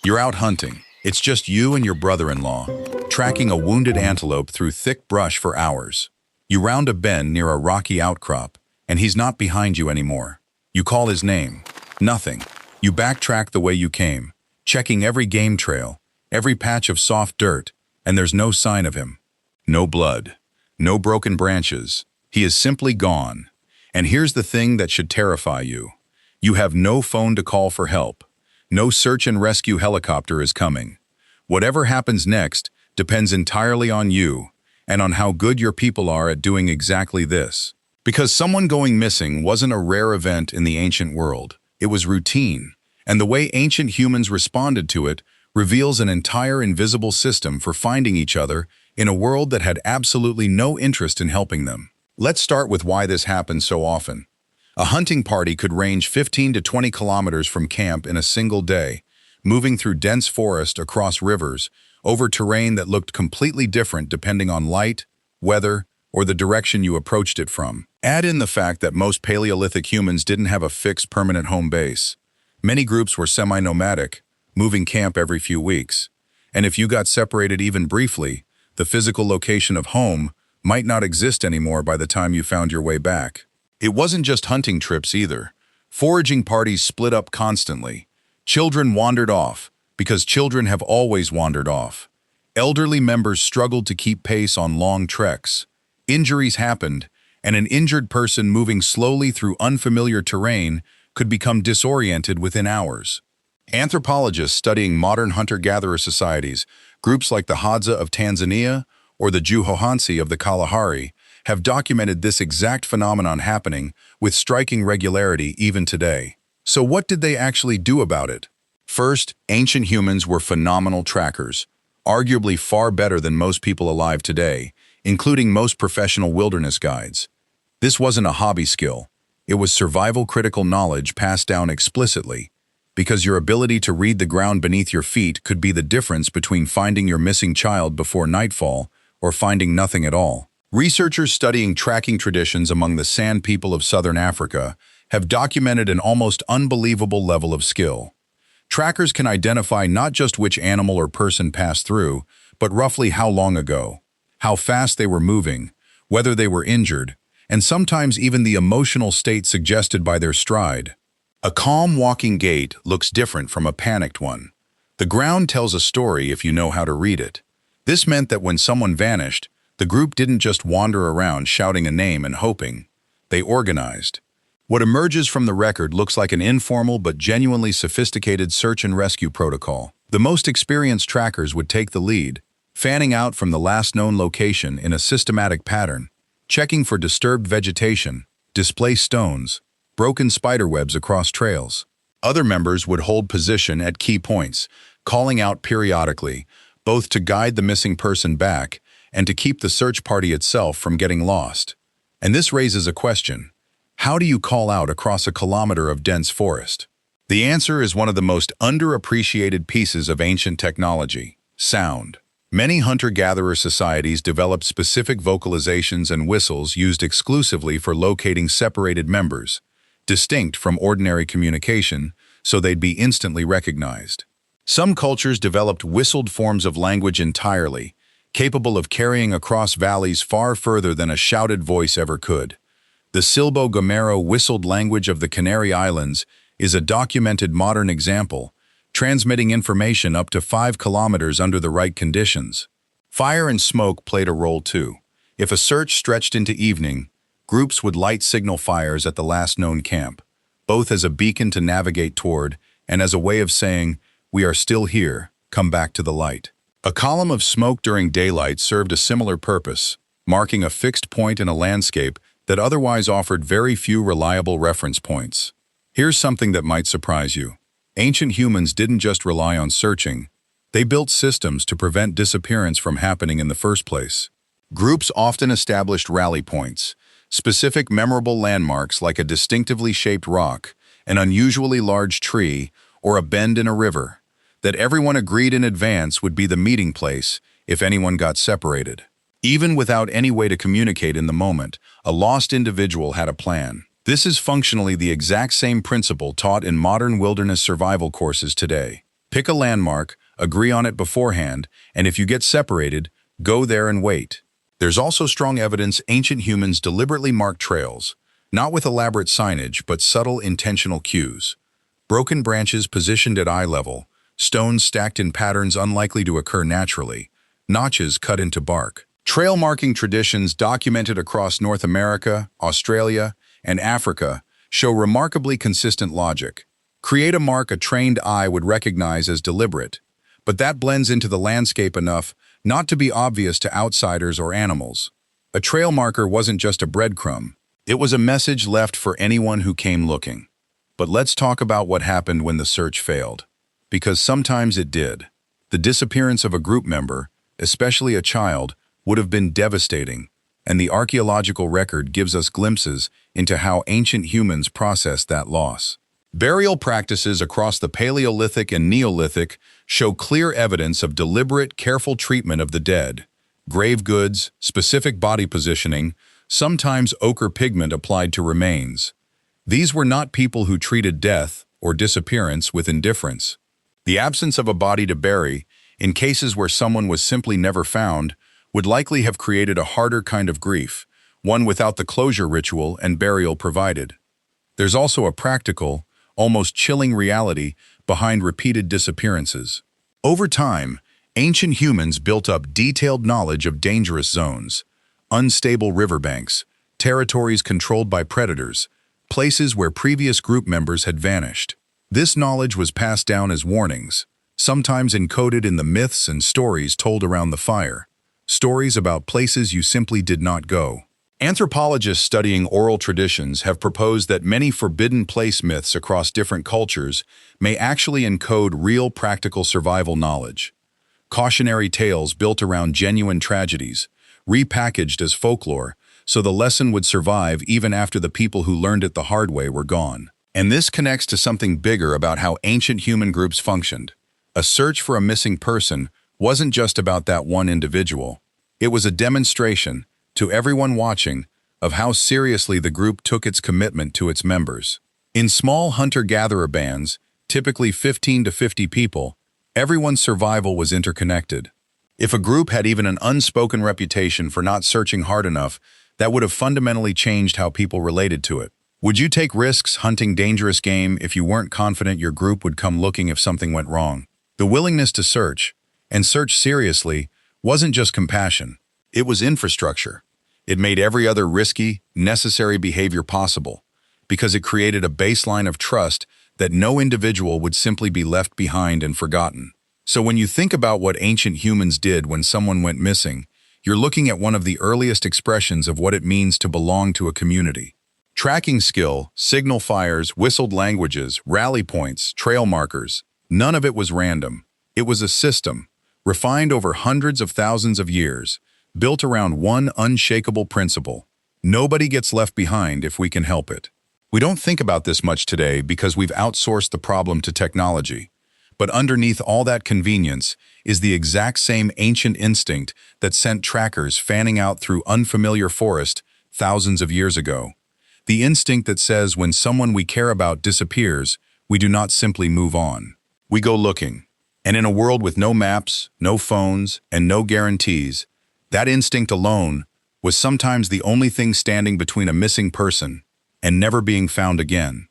You're out hunting. It's just you and your brother-in-law, tracking a wounded antelope through thick brush for hours. You round a bend near a rocky outcrop, and he's not behind you anymore. You call his name. Nothing. You backtrack the way you came, checking every game trail, every patch of soft dirt, and there's no sign of him. No blood. No broken branches. He is simply gone. And here's the thing that should terrify you. You have no phone to call for help. No search and rescue helicopter is coming. Whatever happens next depends entirely on you and on how good your people are at doing exactly this. Because someone going missing wasn't a rare event in the ancient world. It was routine, and the way ancient humans responded to it reveals an entire invisible system for finding each other in a world that had absolutely no interest in helping them. Let's start with why this happens so often. A hunting party could range 15 to 20 kilometers from camp in a single day, moving through dense forest, across rivers, over terrain that looked completely different depending on light, weather, or the direction you approached it from. Add in the fact that most Paleolithic humans didn't have a fixed permanent home base. Many groups were semi-nomadic, moving camp every few weeks. And if you got separated even briefly, the physical location of home might not exist anymore by the time you found your way back. It wasn't just hunting trips either. Foraging parties split up constantly. Children wandered off, because children have always wandered off. Elderly members struggled to keep pace on long treks. Injuries happened, and an injured person moving slowly through unfamiliar terrain could become disoriented within hours. Anthropologists studying modern hunter-gatherer societies, groups like the Hadza of Tanzania or the Juhohansi of the Kalahari, have documented this exact phenomenon happening with striking regularity even today. So what did they actually do about it? First, ancient humans were phenomenal trackers, arguably far better than most people alive today, including most professional wilderness guides. This wasn't a hobby skill. It was survival-critical knowledge passed down explicitly, because your ability to read the ground beneath your feet could be the difference between finding your missing child before nightfall or finding nothing at all. Researchers studying tracking traditions among the San people of southern Africa have documented an almost unbelievable level of skill. Trackers can identify not just which animal or person passed through, but roughly how long ago, how fast they were moving, whether they were injured, and sometimes even the emotional state suggested by their stride. A calm walking gait looks different from a panicked one. The ground tells a story if you know how to read it. This meant that when someone vanished, the group didn't just wander around shouting a name and hoping. They organized. What emerges from the record looks like an informal but genuinely sophisticated search and rescue protocol. The most experienced trackers would take the lead, fanning out from the last known location in a systematic pattern, checking for disturbed vegetation, displaced stones, broken spiderwebs across trails. Other members would hold position at key points, calling out periodically, both to guide the missing person back and to keep the search party itself from getting lost. And this raises a question. How do you call out across a kilometer of dense forest? The answer is one of the most underappreciated pieces of ancient technology: sound. Many hunter-gatherer societies developed specific vocalizations and whistles used exclusively for locating separated members, distinct from ordinary communication, so they'd be instantly recognized. Some cultures developed whistled forms of language entirely, capable of carrying across valleys far further than a shouted voice ever could. The Silbo Gomero whistled language of the Canary Islands is a documented modern example, transmitting information up to 5 kilometers under the right conditions. Fire and smoke played a role too. If a search stretched into evening, groups would light signal fires at the last known camp, both as a beacon to navigate toward and as a way of saying, "We are still here, come back to the light." A column of smoke during daylight served a similar purpose, marking a fixed point in a landscape that otherwise offered very few reliable reference points. Here's something that might surprise you. Ancient humans didn't just rely on searching. They built systems to prevent disappearance from happening in the first place. Groups often established rally points, specific memorable landmarks like a distinctively shaped rock, an unusually large tree, or a bend in a river, that everyone agreed in advance would be the meeting place if anyone got separated. Even without any way to communicate in the moment, a lost individual had a plan. This is functionally the exact same principle taught in modern wilderness survival courses today. Pick a landmark, agree on it beforehand, and if you get separated, go there and wait. There's also strong evidence ancient humans deliberately marked trails, not with elaborate signage, but subtle intentional cues. Broken branches positioned at eye level, stones stacked in patterns unlikely to occur naturally, notches cut into bark. Trail marking traditions documented across North America, Australia, and Africa show remarkably consistent logic. Create a mark a trained eye would recognize as deliberate, but that blends into the landscape enough not to be obvious to outsiders or animals. A trail marker wasn't just a breadcrumb, it was a message left for anyone who came looking. But let's talk about what happened when the search failed. Because sometimes it did. The disappearance of a group member, especially a child, would have been devastating, and the archaeological record gives us glimpses into how ancient humans processed that loss. Burial practices across the Paleolithic and Neolithic show clear evidence of deliberate, careful treatment of the dead. Grave goods, specific body positioning, sometimes ochre pigment applied to remains. These were not people who treated death or disappearance with indifference. The absence of a body to bury, in cases where someone was simply never found, would likely have created a harder kind of grief, one without the closure ritual and burial provided. There's also a practical, almost chilling reality behind repeated disappearances. Over time, ancient humans built up detailed knowledge of dangerous zones, unstable riverbanks, territories controlled by predators, places where previous group members had vanished. This knowledge was passed down as warnings, sometimes encoded in the myths and stories told around the fire, stories about places you simply did not go. Anthropologists studying oral traditions have proposed that many forbidden place myths across different cultures may actually encode real practical survival knowledge. Cautionary tales built around genuine tragedies, repackaged as folklore, so the lesson would survive even after the people who learned it the hard way were gone. And this connects to something bigger about how ancient human groups functioned. A search for a missing person wasn't just about that one individual. It was a demonstration, to everyone watching, of how seriously the group took its commitment to its members. In small hunter-gatherer bands, typically 15 to 50 people, everyone's survival was interconnected. If a group had even an unspoken reputation for not searching hard enough, that would have fundamentally changed how people related to it. Would you take risks hunting dangerous game if you weren't confident your group would come looking if something went wrong? The willingness to search, and search seriously, wasn't just compassion. It was infrastructure. It made every other risky, necessary behavior possible, because it created a baseline of trust that no individual would simply be left behind and forgotten. So when you think about what ancient humans did when someone went missing, you're looking at one of the earliest expressions of what it means to belong to a community. Tracking skill, signal fires, whistled languages, rally points, trail markers, none of it was random. It was a system, refined over hundreds of thousands of years, built around one unshakable principle. Nobody gets left behind if we can help it. We don't think about this much today because we've outsourced the problem to technology. But underneath all that convenience is the exact same ancient instinct that sent trackers fanning out through unfamiliar forest thousands of years ago. The instinct that says when someone we care about disappears, we do not simply move on. We go looking. And in a world with no maps, no phones, and no guarantees, that instinct alone was sometimes the only thing standing between a missing person and never being found again.